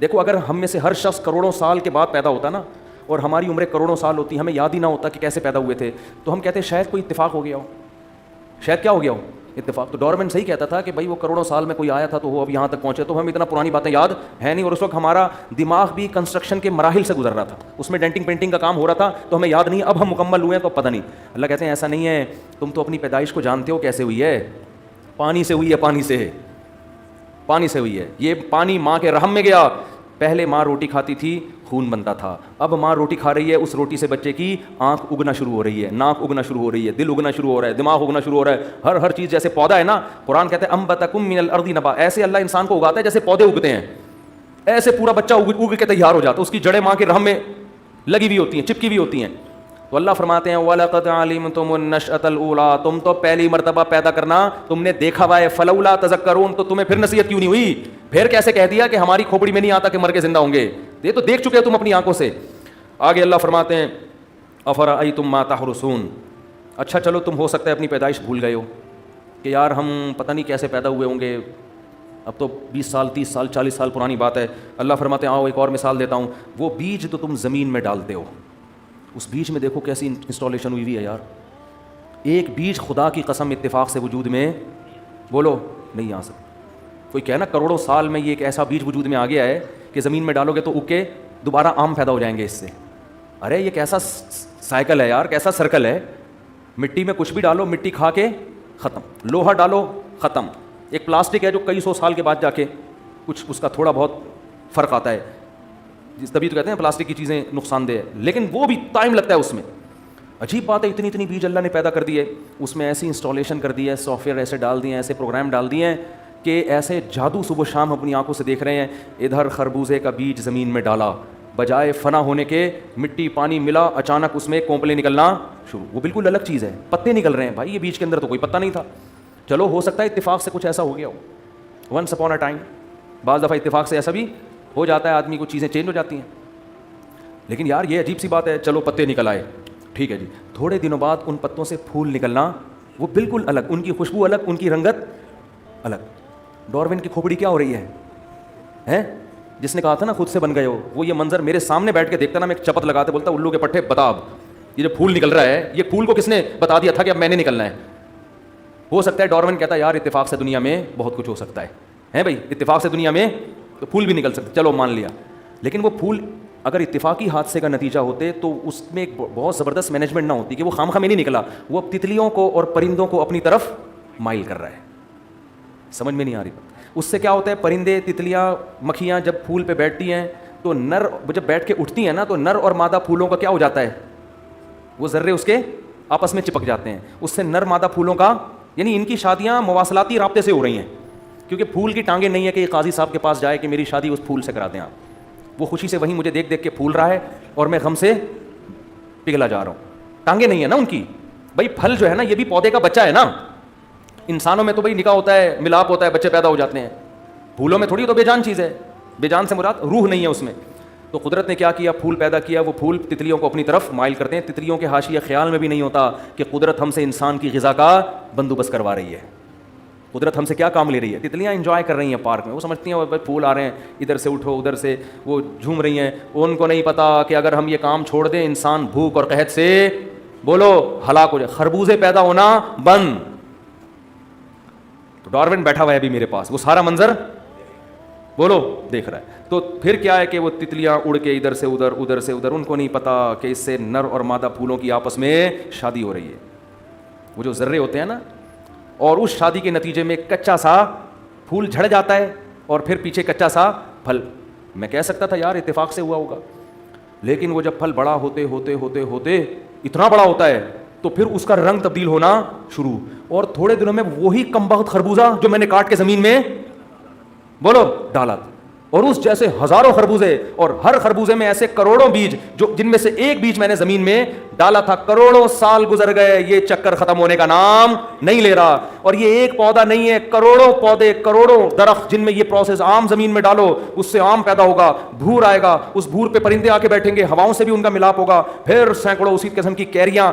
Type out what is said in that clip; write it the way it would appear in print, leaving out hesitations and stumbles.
دیکھو اگر ہم میں سے ہر شخص کروڑوں سال کے بعد پیدا ہوتا نا، اور ہماری عمریں کروڑوں سال ہوتی، ہمیں یاد ہی نہ ہوتا کہ کیسے پیدا ہوئے تھے، تو ہم کہتے ہیں شاید کوئی اتفاق ہو گیا ہو، شاید کیا ہو گیا ہو، اتفاق۔ تو ڈارون صحیح کہتا تھا کہ بھائی وہ کروڑوں سال میں کوئی آیا تھا تو وہ اب یہاں تک پہنچے، تو ہمیں اتنا پرانی باتیں یاد ہے نہیں، اور اس وقت ہمارا دماغ بھی کنسٹرکشن کے مراحل سے گزر رہا تھا، اس میں ڈینٹنگ پینٹنگ کا کام ہو رہا تھا، تو ہمیں یاد نہیں، اب ہم مکمل ہوئے ہیں تو پتہ نہیں۔ اللہ کہتے ہیں ایسا نہیں ہے، تم تو اپنی پیدائش کو جانتے ہو کیسے ہوئی ہے، پانی سے ہوئی ہے، پانی سے ہوئی ہے۔ یہ پانی ماں کے رحم میں گیا، پہلے ماں روٹی کھاتی تھی، خون بنتا تھا، اب ماں روٹی کھا رہی ہے، اس روٹی سے بچے کی آنکھ اگنا شروع ہو رہی ہے، ناک اگنا شروع ہو رہی ہے، دل اگنا شروع ہو رہا ہے، دماغ اگنا شروع ہو رہا ہے، ہر چیز جیسے پودا ہے نا، قرآن کہتے ہیں انبتکم من الارض نبا، ایسے اللہ انسان کو اگاتا ہے جیسے پودے اگتے ہیں، ایسے پورا بچہ اگ کے تیار ہو جاتا ہے، اس کی جڑیں ماں کے رحم میں لگی ہوئی ہوتی ہیں، چپکی ہوئی ہوتی ہیں۔ تو اللہ فرماتے ہیں وَلَقَدْ عَلِمْتُمُ النَّشْأَةَ الْأُولَىٰ، تم تو پہلی مرتبہ پیدا کرنا تم نے دیکھا ہوا ہے، فَلَوْلَا تَذَكَّرُونَ، تو تمہیں پھر نصیحت کیوں نہیں ہوئی، پھر کیسے کہہ دیا کہ ہماری کھوپڑی میں نہیں آتا کہ مر کے زندہ ہوں گے، یہ تو دیکھ چکے ہو تم اپنی آنکھوں سے۔ آگے اللہ فرماتے ہیں أَفَرَأَيْتُم مَّا تَحْرُثُونَ، اچھا چلو تم ہو سکتا ہے اپنی پیدائش بھول گئے ہو کہ یار ہم پتہ نہیں کیسے پیدا ہوئے ہوں گے، اب تو 20 سال 30 سال 40 سال پرانی بات ہے۔ اللہ فرماتے ہیں آؤ ایک اور مثال دیتا ہوں، وہ بیج تو تم زمین میں ڈالتے ہو، اس بیج میں دیکھو کیسی انسٹالیشن ہوئی ہوئی ہے یار، ایک بیج خدا کی قسم اتفاق سے وجود میں بولو نہیں آ سکتا۔ کوئی کہنا کروڑوں سال میں یہ ایک ایسا بیج وجود میں آ گیا ہے کہ زمین میں ڈالو گے تو اگ کے دوبارہ آم پیدا ہو جائیں گے اس سے، ارے یہ کیسا سائیکل ہے یار، کیسا سرکل ہے، مٹی میں کچھ بھی ڈالو مٹی کھا کے ختم، لوہا ڈالو ختم، ایک پلاسٹک ہے جو کئی سو سال کے بعد جا کے کچھ اس کا تھوڑا بہت فرق آتا ہے، تبھی تو کہتے ہیں پلاسٹک کی چیزیں نقصان دہ ہے، لیکن وہ بھی ٹائم لگتا ہے اس میں۔ عجیب بات ہے، اتنی بیج اللہ نے پیدا کر دی ہے، اس میں ایسی انسٹالیشن کر دی ہے، سافٹ ویئر ایسے ڈال دیے ہیں، ایسے پروگرام ڈال دیے ہیں کہ ایسے جادو صبح شام اپنی آنکھوں سے دیکھ رہے ہیں۔ ادھر خربوزے کا بیج زمین میں ڈالا، بجائے فنا ہونے کے مٹی پانی ملا، اچانک اس میں کونپلے نکلنا شروع، وہ بالکل الگ چیز ہے، پتے نکل رہے ہیں، بھائی یہ بیج کے اندر تو کوئی پتا نہیں تھا۔ چلو ہو سکتا ہے اتفاق سے کچھ ایسا ہو گیا ہو، ونس اپون اے ٹائم، بعض دفعہ اتفاق سے ایسا بھی ہو جاتا ہے، آدمی کو چیزیں چینج ہو جاتی ہیں، لیکن یار یہ عجیب سی بات ہے، چلو پتے نکل آئے، ٹھیک ہے جی، تھوڑے دنوں بعد ان پتوں سے پھول نکلنا، وہ بالکل الگ، ان کی خوشبو الگ، ان کی رنگت الگ۔ ڈارون کی کھوپڑی کیا ہو رہی ہے، جس نے کہا تھا نا خود سے بن گئے ہو، وہ یہ منظر میرے سامنے بیٹھ کے دیکھتا نا، میں ایک چپت لگاتے بولتا الو کے پٹھے بتا، اب یہ جو پھول نکل رہا ہے، یہ پھول کو کس نے بتا دیا تھا کہ اب میں نے نکلنا ہے؟ ہو سکتا ہے ڈارون کہتا ہے یار اتفاق سے دنیا میں بہت کچھ ہو سکتا ہے بھائی، اتفاق سے دنیا میں تو پھول بھی نکل سکتے، چلو مان لیا، لیکن وہ پھول اگر اتفاقی حادثے کا نتیجہ ہوتے تو اس میں ایک بہت زبردست مینجمنٹ نہ ہوتی کہ وہ خام میں نہیں نکلا، وہ اب تتلیوں کو اور پرندوں کو اپنی طرف مائل کر رہا ہے۔ سمجھ میں نہیں آ رہی بات؟ اس سے کیا ہوتا ہے، پرندے تتلیاں مکھیاں جب پھول پہ بیٹھتی ہیں تو نر جب بیٹھ کے اٹھتی ہیں نا، تو نر اور مادہ پھولوں کا کیا ہو جاتا ہے، وہ ذرے اس کے آپس میں چپک جاتے ہیں، اس سے نر مادہ پھولوں کا، یعنی ان کی شادیاں مواصلاتی رابطے سے ہو رہی ہیں، کیونکہ پھول کی ٹانگیں نہیں ہے کہ قاضی صاحب کے پاس جائے کہ میری شادی اس پھول سے کرا دیں آپ، وہ خوشی سے وہیں مجھے دیکھ کے پھول رہا ہے اور میں غم سے پگھلا جا رہا ہوں، ٹانگیں نہیں ہے نا ان کی۔ بھائی پھل جو ہے نا یہ بھی پودے کا بچہ ہے نا، انسانوں میں تو بھائی نکاح ہوتا ہے، ملاپ ہوتا ہے، بچے پیدا ہو جاتے ہیں، پھولوں میں تھوڑی تو بے جان چیز ہے، بے جان سے مراد روح نہیں ہے اس میں۔ تو قدرت نے کیا کیا، پھول پیدا کیا، وہ پھول تتلیوں کو اپنی طرف مائل کرتے ہیں، تتلیوں کے حاشیے خیال میں بھی نہیں ہوتا کہ قدرت ہم سے انسان کی غذا کا بندوبست کروا رہی ہے، قدرت ہم سے کیا کام لے رہی ہے۔ تتلیاں انجوائے کر رہی ہیں پارک میں، وہ سمجھتی ہیں وہ پھول آ رہے ہیں، ادھر سے اٹھو ادھر سے، وہ جھوم رہی ہیں، ان کو نہیں پتا کہ اگر ہم یہ کام چھوڑ دیں انسان بھوک اور قحط سے بولو ہلاک ہو جائے، خربوزے پیدا ہونا بند۔ تو ڈارون بیٹھا ہوا ہے ابھی میرے پاس، وہ سارا منظر بولو دیکھ رہا ہے۔ تو پھر کیا ہے کہ وہ تتلیاں اڑ کے ادھر سے ادھر ادھر سے ادھر، ان کو نہیں پتا کہ اس سے نر اور مادہ پھولوں کی آپس میں شادی ہو رہی ہے، وہ جو ذرے ہوتے ہیں نا، اور اس شادی کے نتیجے میں کچا سا پھول جھڑ جاتا ہے اور پھر پیچھے کچا سا پھل۔ میں کہہ سکتا تھا یار اتفاق سے ہوا ہوگا، لیکن وہ جب پھل بڑا ہوتے ہوتے ہوتے ہوتے اتنا بڑا ہوتا ہے تو پھر اس کا رنگ تبدیل ہونا شروع، اور تھوڑے دنوں میں وہی کمبخت خربوزہ جو میں نے کاٹ کے زمین میں بولو ڈالا تھا، اور اس جیسے ہزاروں خربوزے، اور ہر خربوزے میں ایسے کروڑوں بیج، جو جن میں سے ایک بیج میں نے زمین میں ڈالا تھا، کروڑوں سال گزر گئے، یہ چکر ختم ہونے کا نام نہیں لے رہا، اور یہ ایک پودا نہیں ہے، کروڑوں پودے، کروڑوں درخت، جن میں یہ پروسیس، عام زمین میں ڈالو اس سے آم پیدا ہوگا، بھور آئے گا، اس بھور پہ پرندے آ کے بیٹھیں گے، ہواؤں سے بھی ان کا ملاپ ہوگا، پھر سینکڑوں اسی قسم کی کیریاں